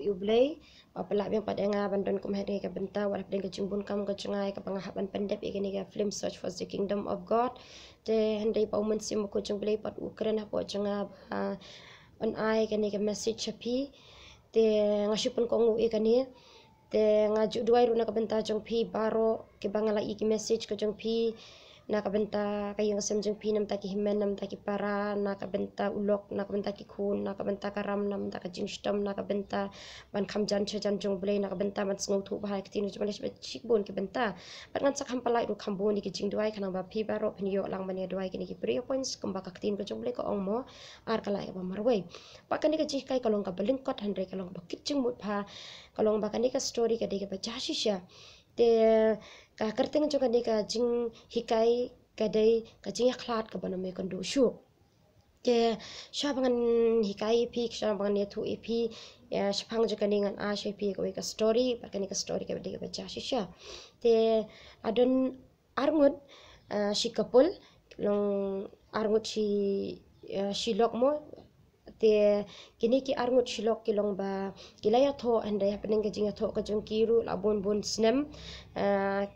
Ublay apalak yang pada nga bandan kum hari ka benta wala pring ka jumbun kam ka chungai ka pangahaban pandep igani ka film Search for the Kingdom of God te handai pa uman sim ko chunglay pat ukran ha po chunga on ai kani ka message chapi te ngasipun ko ngu igani te ngaju duai ru na ka benta jong pi baro ke bangala iki message ko jong pi na kabenta kayang sem jeng pinam taki himen nam taki para na kabenta ulok na kabenta ki khun na kabenta karam nam ta jing stam na kabenta ban kham jan che jan jong blei na kabenta man sngo thu bahai ktin ju bale chik bon ki benta pat ngan sak ham palai ru kham bon ki jing duai khana ba phi baro phin yo lang bane duai ki ki pre points kamba ka ktin ko jong blei ko ong mo ar kalai ka ba marwei pa kan ki jik kai kalong ka beling kot han re kalong ba kitching mut pha kalong ba kan ka story ka de ka ba jashisha te ka kerteng jo kan ka jing hikai kadai ka jing khlat ka baname kan du shu ke shabangan hikai pi shabangan ne thu pi ya shapang jo kan ngan a she pi ka story ba kan ka story ka de ka baca shisha te adon arngut shikapul long arngut shilok mo te kini ki arngut shilok kilong ba kilaya tho andai happening ka jinga tho ka jong kiru la bon snem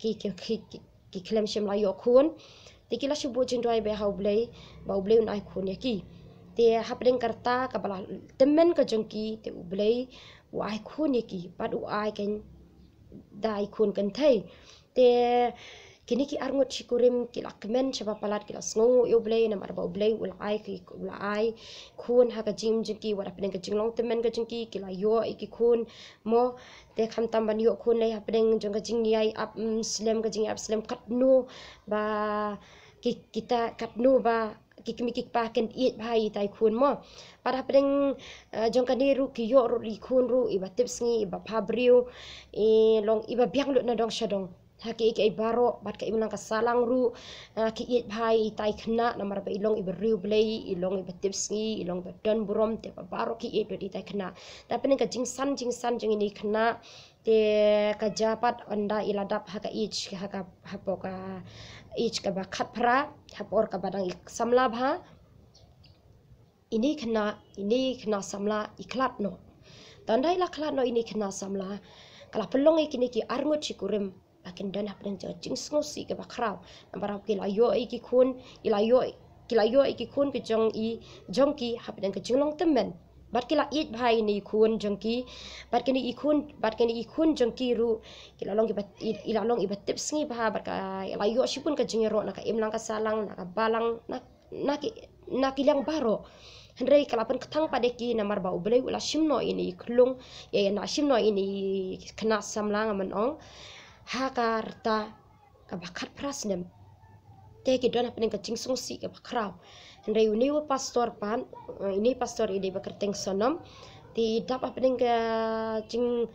ki klem shem la yo khun te kila shubu jing doi be hau blei ba blei un ai khun ya ki te happening karta ka bala temen ka jong ki te blei u ai khun ya ki pat u ai ken dai khun kan thai te kini ki arngut shikurim kila kemen chaba palat kila sngo yo blei na marba blei ulai ki ulai khun ha ka jim jiki wara penen ka jinglong temen ka jingki kila yo iki khun mo te kham tam ban yo khun nei ha penen jong ka jing yai up slam ka jing up slam kat nu ba kita kat nu ba kikmi kik pa ken it bhai tai khun mo para pren jong kan ru ki yo ru li khun ru iba tips ngi iba phabriu long iba biang lu na dong shadong haki ke baro bat ka imlang ka salang ru ki it bhai tai khna namar ba ilong iba riu blei ilong iba tips ngi ilong ba don burom te ba baro ki it di tai khna ta pren ka jing san jing ini khna te ka japat anda iladap haka ich haka hapoka ich ka ba khat phra hapor ka badang samla bha ini khna samla iklat no tandai la khlat no ini khna samla kala pelong ikini ki arngut chikurim akin dan hapren jing sngosi ka ba khrau nambar ki la yo iki khun ila yo kila yo iki khun ki jong ki hapren ka jinglong temen bat kila it bhai ni khun jongki bat kini ikhun jongki ru kila long ila long ibat tips ngi bha bat ka ila yo shipun ka jingero na ka imlang ka salang na ka balang na kilang baro hendrei kalapan ketang pada ki namar ba ublei ula shimno ini klung ya na shimno ini kena samlang amanong hakarta ka bakat prasnem te ki dona pening ka jingsung si ka bakrau hendai uni pastor pan ini pastor ide bakerteng sonom ti dapat pening ka jing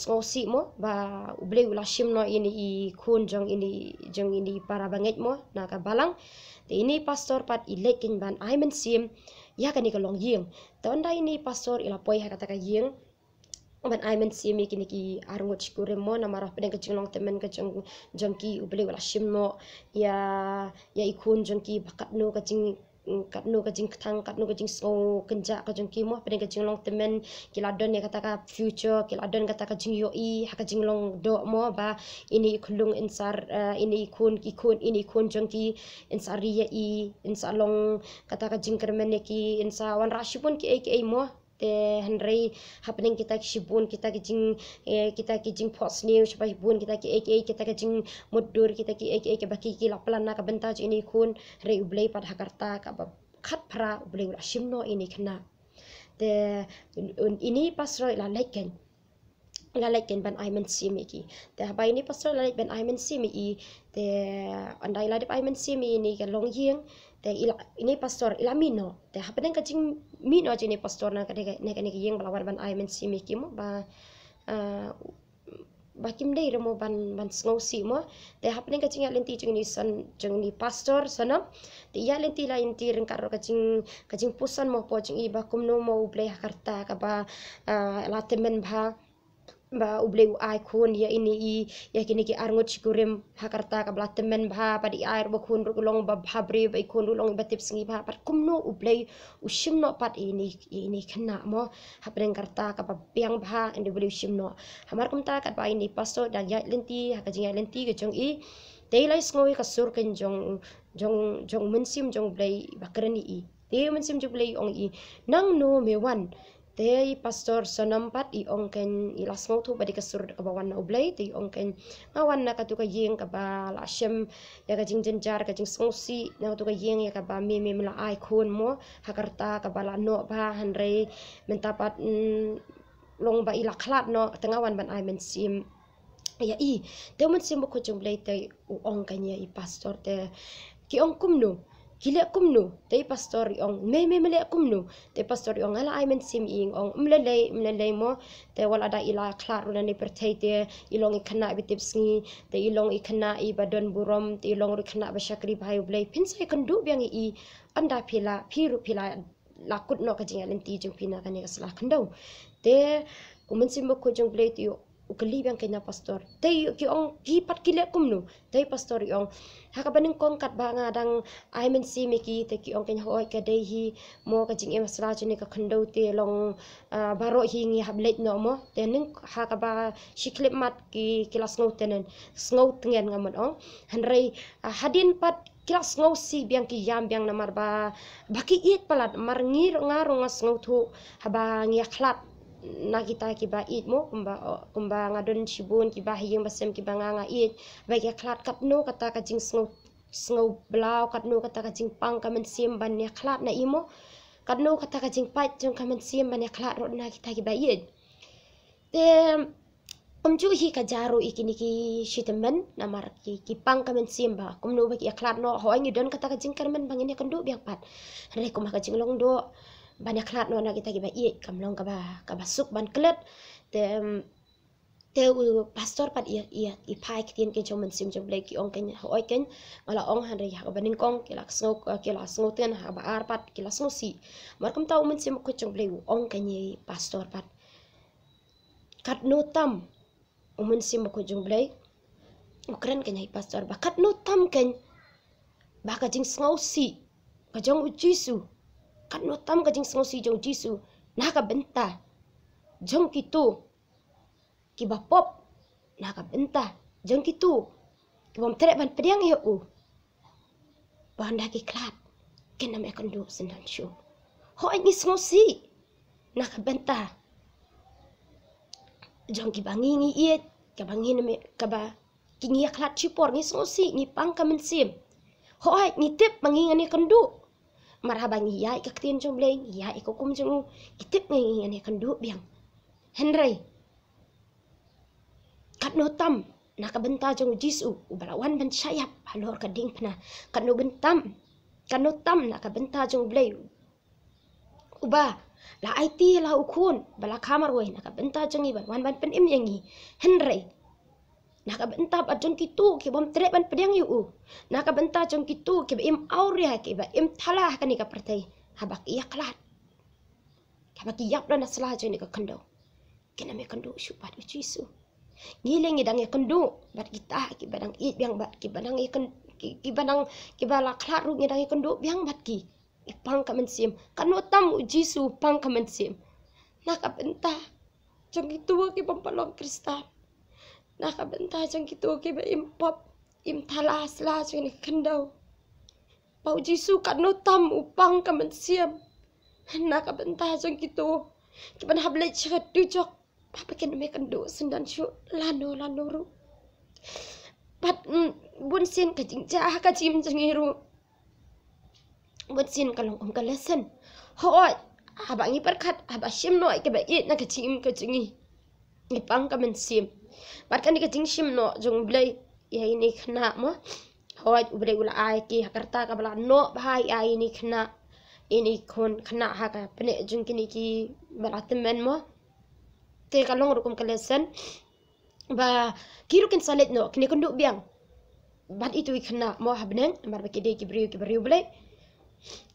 ngosi mo ba ublei ula shimno ini I khun jong ini para banget mo na ka balang ti ini pastor pat ilekin ban aimen sim ya kani ka long ying tonda ini pastor ila poi ha kata ka ying ban aimen sim kini ki arngut shikurim mo na marah pedeng ka jinglong temen ka jongki ublei ula shimno ya ikhun jongki bakat no ka jing katnu ka jing thang katnu ka jing so kenja ka jong ki mo pedeng ka jing long temen kila don ya kata ka future kila don kata ka jing yo I ha ka jing long do mo ba ini khulung insar ini khun jong ki insar ya I insar long kata ka jing kermen ki insar wan rashipun ki mo te hendrei happening kita shibun kita ki jing post new shabai bun kita ki jing mudur kita ki baki ki laplan na ka benta ini khun rei ublei pad hakarta ka ba khat phra ublei ula shimno ini khna te ini pasro la leken ban aimen simi ki te ba ini pasro la ban aimen simi I te andai la de aimen simi ini ka long yeng te ini pastor ilamino te happening ka jing mino jini pastor na ka ne yeng balawan ban aimen simi ki mo ba kim dei remo ban sngosi mo te happening ka jing lenti jing ni pastor sana te ya lenti la inti rengkar ka jing pusan mo po jing I ba kumno mo ublei hakarta ka ba la temen bha ba ubleu ai khun ya ini I ya kini ki arngut sikurim hakarta kabla temen bha padi air ba khun rulong ba bhabre ba khun rulong ba tip singi bha pat kumno ublei ushimno pat ini khna mo hapreng karta ka ba piang bha ende ubleu shimno hamar kumta kat ba ini pasto dan ya lenti ha ka jinga lenti ke jong I daylight ngoi ka sur ken jong mensim jong ublei bakrani I te mensim jong ublei ong I nang no mewan te pastor sonampat I ongken I lasmo tu badi kasur ka bawan na ublay te ongken ngawan na katu ka yeng ka ba la shem ya ka jing jenjar ka jing sngosi na tu ka yeng ya ka ba me mela ai khon mo hakarta ka ba la no ba hanre mentapat long ba ila khlat no tengawan ban ai men sim ya I te men sim ko jung blay te ongken ya I pastor te ki ong kumno Gila kumno, tay pastor ong mele kumno, tay pastor ong ala ay men sim ing ong mlalay mo, tay wala da ila klaro na ni pertay te ilong ikana bitip sngi, tay ilong ikana ibadon burom, tay ilong ikana basyakri bahayo blay, pinsay kandu biang I anda piru pila lakut no kajing alenti jung pina kani kaslah kandaw, te kumen sim ko jung blay tiyo ukali biang kanya pastor tay ki ong hipat kile kumno tay pastor ong hakabaning kongkat ba nga dang I men si meki te ki ong kanya hoy ka day hi mo ka jing emasla juni ka khandaw te long baro hi ngi hablet no mo te ning hakaba shiklip mat ki kilas ngau tenen ngau tengen ngamon ong hanrei hadin pat kilas ngau si biang ki yam biang namar ba baki it palat mar ngir ngaro ngas ngau thu haba ngi akhlat na kita kiba it mo kumba ngadon shibun kiba hiyeng basem kiba nga it bagi klat katno kata kajing snow blau katno kata kajing pang kamen sim ban ya klat na imo katno kata kajing pait jong kamen sim ban ya klat rod na kita kiba it te kumju hi kajaro ikini ki shitemen namar ki pang kamen sim ba kumno bagi klat no ho angi don kata kajing karmen bangin ya kendo biang pat re kumah kajing long do banyak klat no na kita kiba I kamlong kaba suk ban klet te pastor pat ia pai kitien ke jomen sim jom bleki ong ken hoi ken ala ong han re ha baning kong kila sngo ten ha ba ar pat kila sngo si mar kam tau men sim ko jom bleu ong ken ye pastor pat kat no tam men sim ko jom blei ukren ken ye pastor ba kat no tam ken ba ka jing sngo si ka jong jisu kat no tam ka jing sngo si jong jisu na ka benta jong kitu kiba pop na ka benta jong kitu kibom tere ban pediang yo u banda ki klat ken na me kandu sendan shu ho ani sngo si na ka benta jong ki bangi iet ka bangi me ka ba ki ngi klat chipor ngi sngo si ngi pang ka men sim ho ai ngi tip bangi ngani kandu marhaba ngi ya ka ktien jong bleng ya ko kum jong kitip ngi ngani kandu biang henry kat no tam nak benta jong jisu ubalawan ban sayap halor ka ding pna kat no tam nak benta jong blei uba la IT la ukun bala kamar we nak benta jong iban wan ban pen im yangi henry nak benta ba jong kitu ki bom tre ban pedang yu nak benta jong kitu ki im auria ki ba im thalah kani ka pertai habak iya klat habak yap dan aslah jong ni ka kando kena me kando syupat jisu ngileng idang kendu bat kita ki badang it biang bat ki badang ikan ki badang ki bala klaru ngidang kendu biang bat ki ipang kamen sim kanu tam jisu pang kamen sim nak benta jong itu ki pampalong kristal nak benta jong itu ki ba impop im thalas la jong ni kendau pau jisu kanu tam upang kamen sim nak benta jong itu ki ban hable chet du jok papa ken me kendo sendan shu lano ru pat bun sin ka jing ja ka jim jangiru bun sin kalong ka lesson hoi aba ngi perkat aba shim no ke ba it na ka jim ka jingi ni pang ka men sim pat kan ka jing shim no jong blai ya ini khna mo hoi ubre ula ai ki hakarta ka bala no bhai ai ini khna ini kon khna ha ka pne jung kini ki bala temen mo te kalong rukum kalesen ba kirukin salit no kini kunduk biang bat itu ikna mo habneng mar ba kide ki beriu blai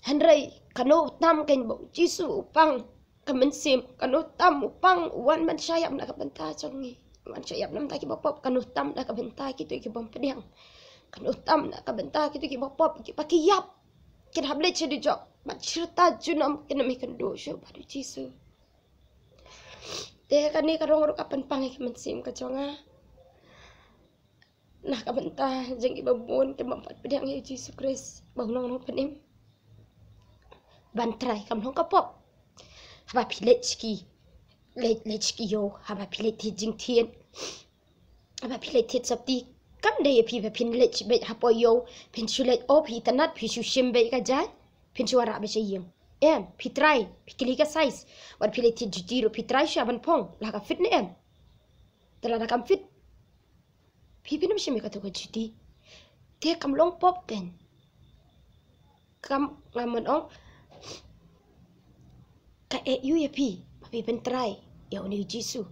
henry kano tam ken bo jisu upang Kemensim kanu tam upang wan man syayap nak kabenta congi. Man syayap nam taki bapop kanu tam nak kabenta kitu ki bom pediang. Kanu tam nak kabenta kitu ki bapop ki pakiyap. Kin hable chedi jok. Man cerita junam kena mi kendo syo padu Jisu. Te kani karong ru kapan pangi kemensim kaconga. Nah kabenta jeng ibabun ke bampat pediang ya Jisu Kris. Bang nong penim. Bantrai kam nong kapop. Haba pilet ski, let ski yo, haba pilet ti jing tien, haba pilet ti sabti, kam day pi pin let bet hapo yo, pin sulet o pi tanat pi sushim be kajai, pin suara be sayang, pi try, pi kilika size, war pilet ti jutiro pi try shaban pong, laka fit ne telah kam fit, pi pinam shimi kato ka juti, te kam long pop pen, kam ngaman ong. Ka yu ya pi pen try ya uni Jisu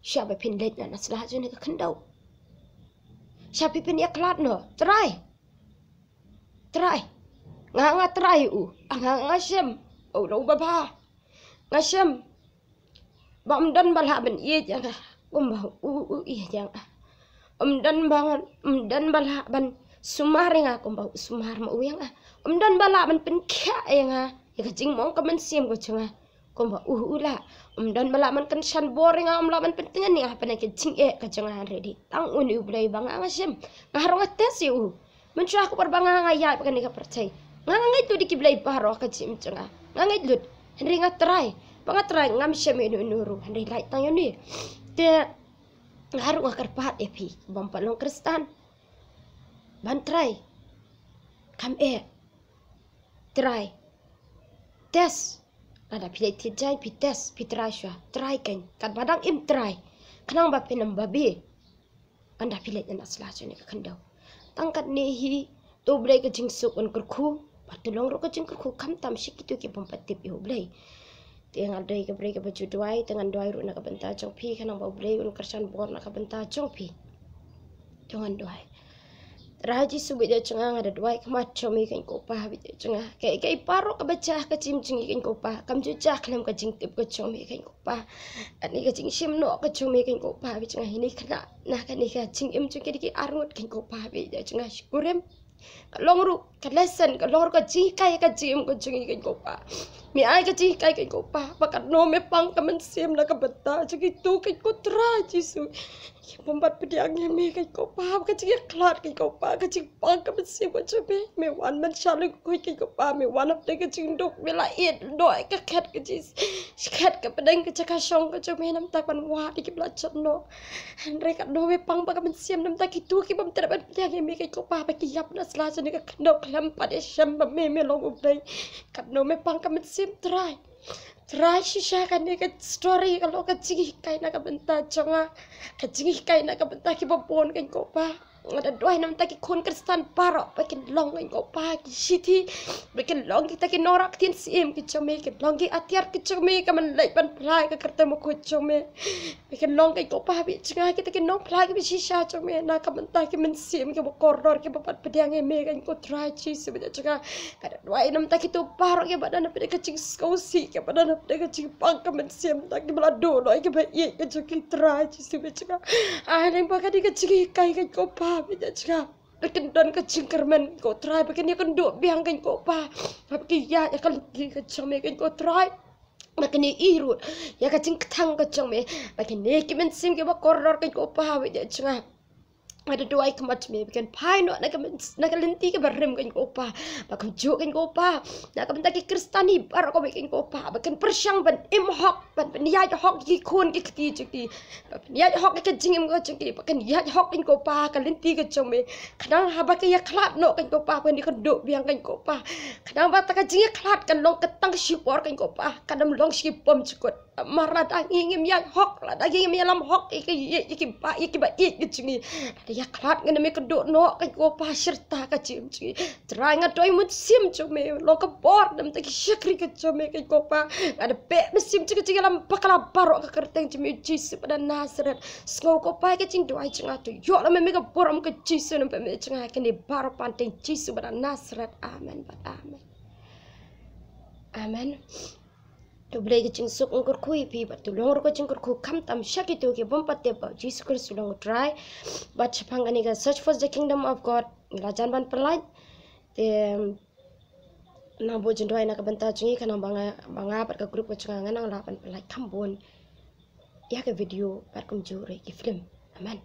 siapa pen let na naslah je ne ka kandau siapa pen ya klat no try nga try nga shem lo baba nga shem bam dan bala ben ye jang ba iya jang dan bala ban sumar nga ba sumar ma uyang dan bala ban pen kya nga ya kajing mong kemensim ko cunga komba ula dan balaman kan shan boring la man pentingan ni apa nak kajing kajunga ready tang uni ublay bang ngasim ngaharong ates yu mencua aku perbanga ngaya pakai ka percay ngangai tu dikiblay paro kajim cunga ngangai lut henry ngatry pangatry ngam syem nuru henry light tang yuni te ngaharong akarpat epi bampalong kristan ban try kam try tes ada pilih tijai pites pitrai syah try kan padang im try kenang ba penam babi anda pilih dan aslah jone ka kandau tangkat nehi to blai ka jingsuk on kurku patulong ro ka jing kurku kam tam sikitu ki bompatip yo blai tengal dai ka blai ka baju duai tengan duai ro na ka benta jong pi kanang ba blai un kersan bor na ka benta jong pi jangan duai Raji subit dia cengah ada dua kemat comi kan kopah bit cengah kai paro ka baca ka cimcing kan kopah kam cucah klem ka jingtip ka comi kan kopah ani ka cing sim no ka comi kan kopah bit cengah ini kena nah kan ni ka cing im cing ki arngut kan kopah bit cengah syukurem ka longru ka lesson ka lor ka cing kai ka cim ka cing kan kopah mi ai ka cing kai kan kopah bakat no me pang ka mensim na ka beta cing itu kan kotra Jisu Pembat pediang me kai kopah ka cing klat kai kopah ka cing pang ka mensim ka comi me wan man shalu kai kai kopah me wan of ka cing dok me la it doi ka kat ka jis kat ka pedang ka caka song ka comi nam tak pan wa di ki blacot no andre ka no me pang ka mensim nam tak itu ki bam terban pediang me kai kopah pa ki yap na sla jane ka kandok lam pa de sham ba me long ublai ka no me pang ka mensim try shisha kan ni ka story kalau ka cing kai na ka benta chonga ka cing kai na ka benta ki babon kan kopah ada dua nam taki kon kristan paro pakin long kan kopah ki city pakin long kita ki norak tin sim ki chome ki long ki atiar ki chome ka man lai pan plai ka kerta mo ko chome pakin long kan kopah bi chinga kita ki nong plai ki shisha chome na ka benta ki men sim ki korridor ki bapat pediang me kan ko try chi sebenarnya chinga kada dua nam taki tu paro ki badan pe ka cing skosi ki badan pe ka cing pang ka men sim taki balado no ki ba ye ka ki try chi sebenarnya chinga ai pa ka di ka cing kai kan kopah Bila cakap, bikin dan kecing kermen kau try, bikin dia kenduk biang kan kau pa, bikin ya kan kecing me kan kau try, bikin dia irut, ya kecing ketang kecing me, bikin dia kimen sim kau koror kan kau pa, bila cakap. Ada dua kemat me bikin pai no nak lenti ke berem kan kopa bakam juk kan kopa nak bentar ki kristani bar ko bikin kopa bikin persyang ban hok ban niat hok ki kun ki keti jukti niat hok ki jingim ko jukti bikin niat hok kan kopa kan lenti ke jome kadang haba ke ya klat no kan kopa kan di kenduk biang kan kopa kadang bata ka jing klat kan long ketang syupor kan kopa kadang long syipom cukut marah daging yang hok la daging yang hok iki ba ik jungi ya klat ngene me kedok no kan ko pa serta ka cim ci trai ngadoi musim cume lo ka bor dam ta ki syakri ka cume kan ko pa ada pe musim ci ci lam pakala baro ka kerteng cime jis pada nasrat sko ko pa ka cing doai cing atu yo la me ka bor am ka jis no pe me cing kan di baro panteng jis pada nasrat amen amen amen tu boleh ke cing suk ngkur kui pi bat tu long ko cing kur kham tam shaki tu ke bom pat te ba Jesus Christ long try bat chapang ani ga search for the kingdom of God rajan ban pelai te na bo jendoi na ka banta chingi kana banga pat ka group ko chinga nang la ban pelai kham bon ya ke video pat kum ju re ki film amen.